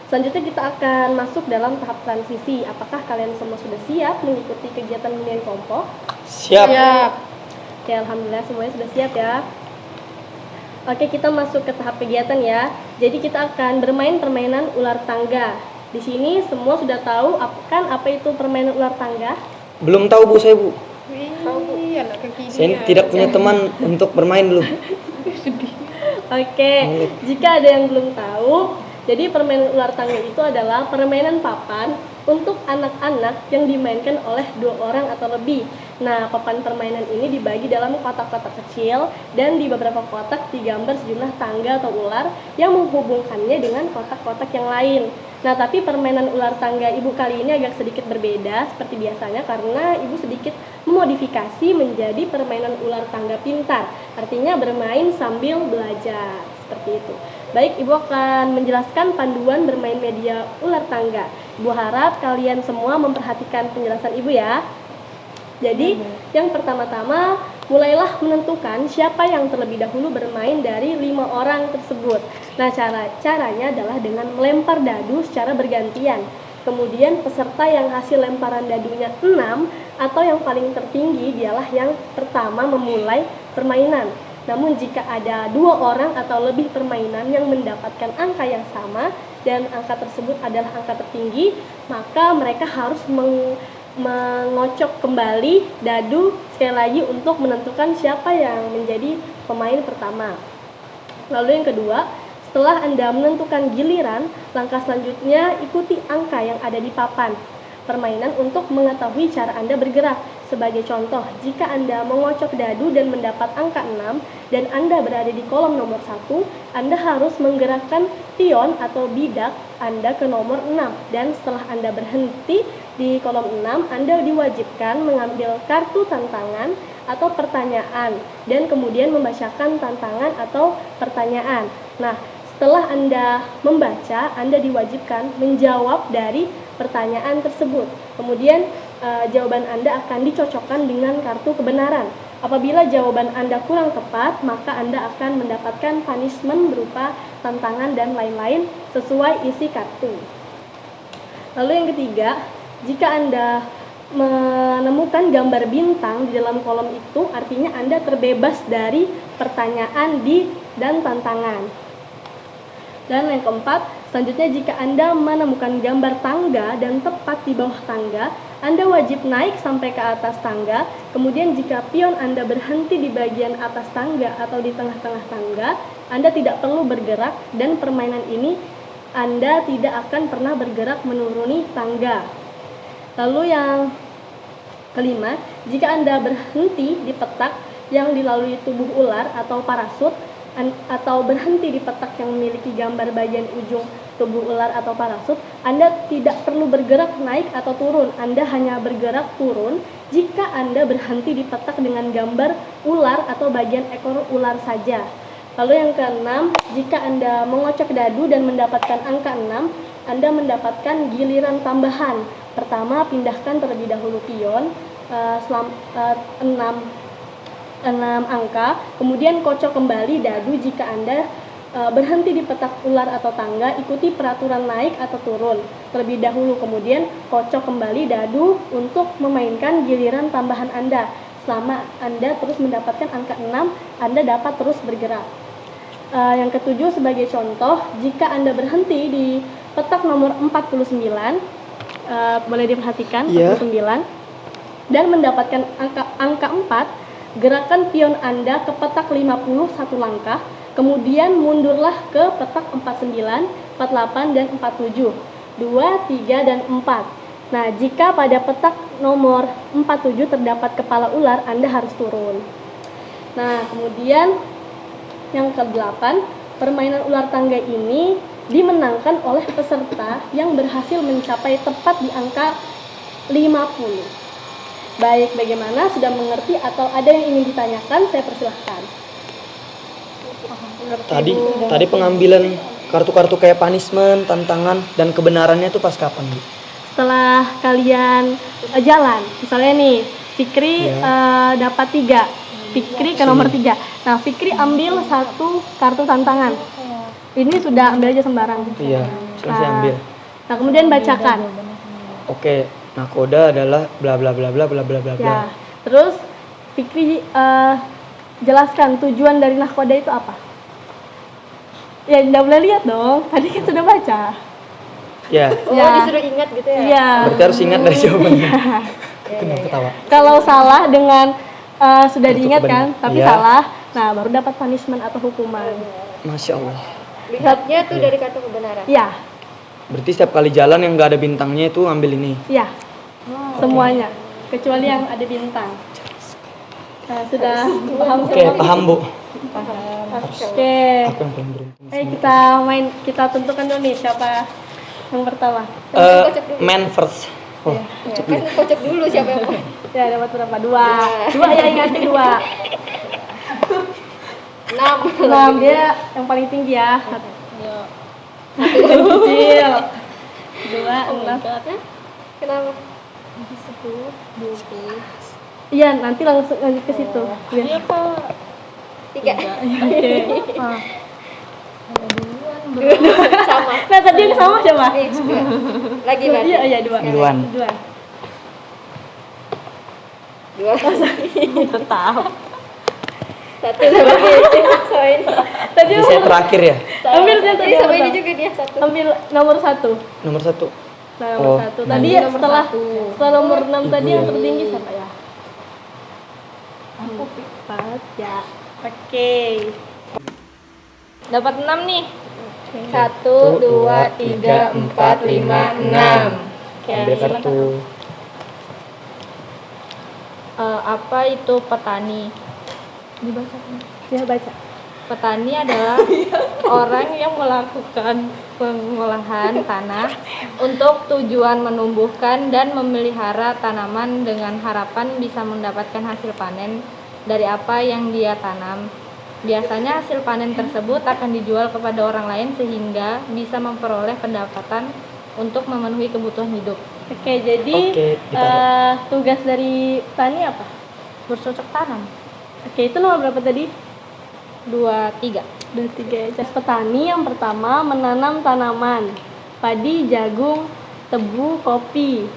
Selanjutnya kita akan masuk dalam tahap transisi. Apakah kalian semua sudah siap mengikuti kegiatan hunian kelompok? Siap. Oke, alhamdulillah semuanya sudah siap ya. Oke, kita masuk ke tahap kegiatan ya. Jadi kita akan bermain permainan ular tangga. Di sini semua sudah tahu kan apa itu permainan ular tangga? Belum tahu Bu saya Bu. Anak kekinian. Saya tidak punya teman untuk bermain dulu. Oke, jika ada yang belum tahu, jadi permainan ular tangga itu adalah permainan papan untuk anak-anak yang dimainkan oleh 2 orang atau lebih. Nah, papan permainan ini dibagi dalam kotak-kotak kecil dan di beberapa kotak digambar sejumlah tangga atau ular yang menghubungkannya dengan kotak-kotak yang lain. Nah, tapi permainan ular tangga Ibu kali ini agak sedikit berbeda seperti biasanya karena Ibu sedikit memodifikasi menjadi permainan ular tangga pintar. Artinya bermain sambil belajar, seperti itu. Baik, Ibu akan menjelaskan panduan bermain media ular tangga. Ibu harap kalian semua memperhatikan penjelasan Ibu ya. Jadi, yang pertama-tama, mulailah menentukan siapa yang terlebih dahulu bermain dari 5 orang tersebut. Nah, caranya adalah dengan melempar dadu secara bergantian. Kemudian peserta yang hasil lemparan dadunya 6 atau yang paling tertinggi dialah yang pertama memulai permainan. Namun jika ada 2 orang atau lebih permainan yang mendapatkan angka yang sama dan angka tersebut adalah angka tertinggi, maka mereka harus mengocok kembali dadu sekali lagi untuk menentukan siapa yang menjadi pemain pertama. Lalu yang kedua, setelah Anda menentukan giliran, langkah selanjutnya ikuti angka yang ada di papan permainan untuk mengetahui cara Anda bergerak. Sebagai contoh, jika Anda mengocok dadu dan mendapat angka 6 dan Anda berada di kolom nomor 1, Anda harus menggerakkan pion atau bidak Anda ke nomor 6 dan setelah Anda berhenti di kolom 6, Anda diwajibkan mengambil kartu tantangan atau pertanyaan dan kemudian membacakan tantangan atau pertanyaan. Nah, setelah Anda membaca, Anda diwajibkan menjawab dari pertanyaan tersebut. Kemudian jawaban Anda akan dicocokkan dengan kartu kebenaran. Apabila jawaban Anda kurang tepat, maka Anda akan mendapatkan punishment berupa tantangan dan lain-lain sesuai isi kartu. Lalu yang ketiga, jika Anda menemukan gambar bintang di dalam kolom itu, artinya Anda terbebas dari pertanyaan dan tantangan. Dan yang keempat, selanjutnya jika Anda menemukan gambar tangga dan tepat di bawah tangga, Anda wajib naik sampai ke atas tangga. Kemudian jika pion Anda berhenti di bagian atas tangga atau di tengah-tengah tangga, Anda tidak perlu bergerak dan permainan ini Anda tidak akan pernah bergerak menuruni tangga. Lalu yang kelima, jika Anda berhenti di petak yang dilalui tubuh ular atau parasut, atau berhenti di petak yang memiliki gambar bagian ujung tubuh ular atau parasut, Anda tidak perlu bergerak naik atau turun. Anda hanya bergerak turun jika Anda berhenti di petak dengan gambar ular atau bagian ekor ular saja. Lalu yang keenam, jika Anda mengocok dadu dan mendapatkan angka 6, Anda mendapatkan giliran tambahan. Pertama, pindahkan terlebih dahulu pion 6 angka, kemudian kocok kembali dadu jika Anda berhenti di petak ular atau tangga, ikuti peraturan naik atau turun terlebih dahulu, kemudian kocok kembali dadu untuk memainkan giliran tambahan Anda. Selama Anda terus mendapatkan angka 6, Anda dapat terus bergerak. Yang ketujuh, sebagai contoh, jika Anda berhenti di petak nomor 49, boleh diperhatikan, 49, dan mendapatkan angka 4, gerakan pion Anda ke petak 50 satu langkah, kemudian mundurlah ke petak 49, 48, dan 47, 2, 3, dan 4. Nah, jika pada petak nomor 47 terdapat kepala ular, Anda harus turun. Nah, kemudian yang ke-8, permainan ular tangga ini dimenangkan oleh peserta yang berhasil mencapai tepat di angka 50. Baik, bagaimana? Sudah mengerti atau ada yang ingin ditanyakan? Saya persilahkan. Tadi pengambilan kartu-kartu kayak punishment, tantangan, dan kebenarannya itu pas kapan, Bu? Setelah kalian jalan, misalnya nih, Fikri dapat 3, Fikri ke nomor 3. Nah, Fikri ambil 1 kartu tantangan. Ini sudah ambil aja sembarang. Iya. Selesai ambil. Nah, kemudian bacakan. Oke, nakoda adalah bla bla bla bla bla bla bla bla. Ya. Terus Fikri jelaskan tujuan dari nahkoda itu apa? Ya, enggak boleh lihat dong. Tadi kan sudah baca. Ya, Oh, Ya. disuruh ingat gitu ya? Iya. berarti harus ingat dari jawabannya. Kenapa ketawa? Kalau salah dengan sudah Untuk diingatkan, tapi iya. salah, nah baru dapat punishment atau hukuman. Masya Allah. Lihatnya tuh dari kartu kebenaran. Iya, Berarti setiap kali jalan yang nggak ada bintangnya itu ambil ini. iya. Semuanya, kecuali yang ada bintang. Nah, sudah paham Oke, semua? paham Bu. Oke. Aku yang paling beruntung. Kita tentukan dulu nih siapa yang pertama. Man first. Oh, Ya, kan kocok dulu siapa yang mau. Ya, dapat berapa? Dua ya, ingatin dua. 6. Dia yang paling tinggi ya. Satu yang kecil. Dua, enam. Kenapa? Iya, nanti langsung lanjut ke situ. Iya. 3. Oke. Ah. Sama. Nah, tadi yang sama siapa? Nih, 2. Lagi Dua. berarti. Iya, dua. Duluan. Dua. 2. Tetap. 1 sama dia. Soin. Tadi Jadi saya terakhir ya. ambil yang tadi Ini sama yang ini pertama. juga dia 1. Ambil nomor 1. Nomor 1. Nah, nomor Oh, 1. nah, Tadi ini ya nomor setelah satu. setelah nomor 6 tadi Ibu yang ya. tertinggi siapa ya? Aku Pat ya. Oke. Dapat 6 nih. 1, 2, 3, 4, 5, 6. Ambil kartu. Apa itu petani? Ya, baca. Petani adalah orang yang melakukan pengolahan tanah untuk tujuan menumbuhkan dan memelihara tanaman dengan harapan bisa mendapatkan hasil panen dari apa yang dia tanam. Biasanya hasil panen tersebut akan dijual kepada orang lain sehingga bisa memperoleh pendapatan untuk memenuhi kebutuhan hidup. Oke, jadi Oke, ditaruh. tugas dari petani apa? Bercocok tanam. Oke, itu nomor berapa tadi? 2, 3. Udah 3 ya. Petani yang pertama menanam tanaman padi, jagung, tebu, kopi.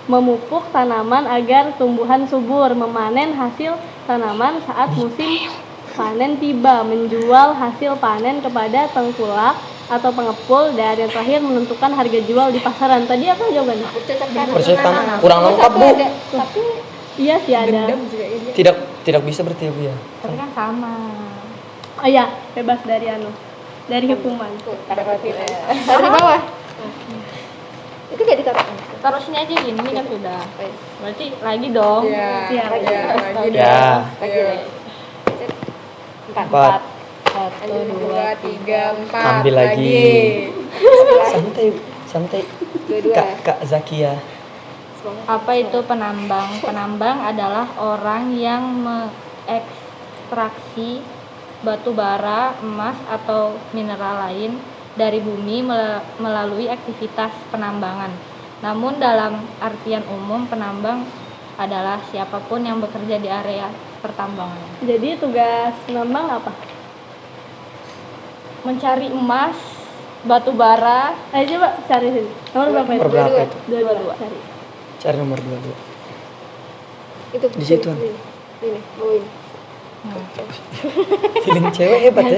Memupuk tanaman agar tumbuhan subur, memanen hasil tanaman saat musim panen tiba, menjual hasil panen kepada tengkulak atau pengepul, dan yang terakhir menentukan harga jual di pasaran. Tadi apa jawabannya? Bercocok tanam. Persetan kurang lengkap Bu. Tapi Iya sih ada. Tidak bisa berarti ya Bu ya. Tapi kan sama. Oh iya, bebas dari dari hukuman. taruh di bawah. Itu gak ditaruh. Taruh sini aja gini, ini kan sudah. Berarti lagi dong. Iya. Lagi. Ya. Lagi. 4. 4. 1, 2, 3, 4. Ambil lagi. Santai, santai. 2. Kak Zakia. Apa itu penambang? Penambang adalah orang yang mengekstraksi batu bara, emas, atau mineral lain dari bumi melalui aktivitas penambangan. Namun dalam artian umum, penambang adalah siapapun yang bekerja di area pertambangan. Jadi tugas penambang apa? Mencari emas, batu bara. Ayo coba cari sini. Nomor berapa itu? Nomor berapa itu? Dua. Cari. Cari nomor 22. Itu Di situ. Ini. Oh, ini. Feeling cewek hebat ya.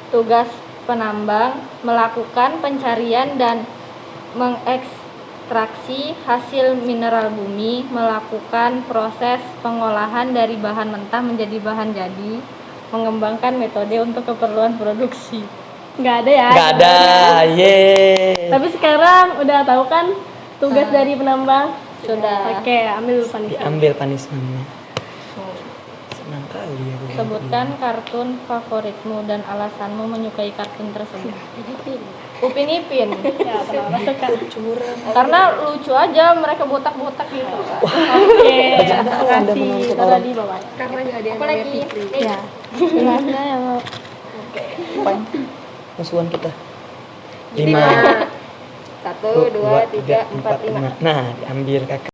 Tugas penambang melakukan pencarian dan mengekstraksi hasil mineral bumi, melakukan proses pengolahan dari bahan mentah menjadi bahan jadi, mengembangkan metode untuk keperluan produksi. Nggak ada ya? Enggak ada. Yeay. Tapi sekarang udah tahu kan tugas dari penambang? Sudah. Oke, ambil dulu punishment. Diambil punishment-nya. Senang kali ya. Bu. Sebutkan kartun favoritmu dan alasanmu menyukai kartun tersebut. Upin Ipin. Ya, kenapa suka? Karena lucu aja, mereka botak-botak gitu. Oke, Bagaimana kalau Anda kasih menonton taruh orang? di bawah. Karena gak ada yang Apa namanya lagi? Fikri. Ya. Tugasnya yang Fine. Musuhan kita. 5. 1, 2, 3, 4, 5. Nah, diambil kakak.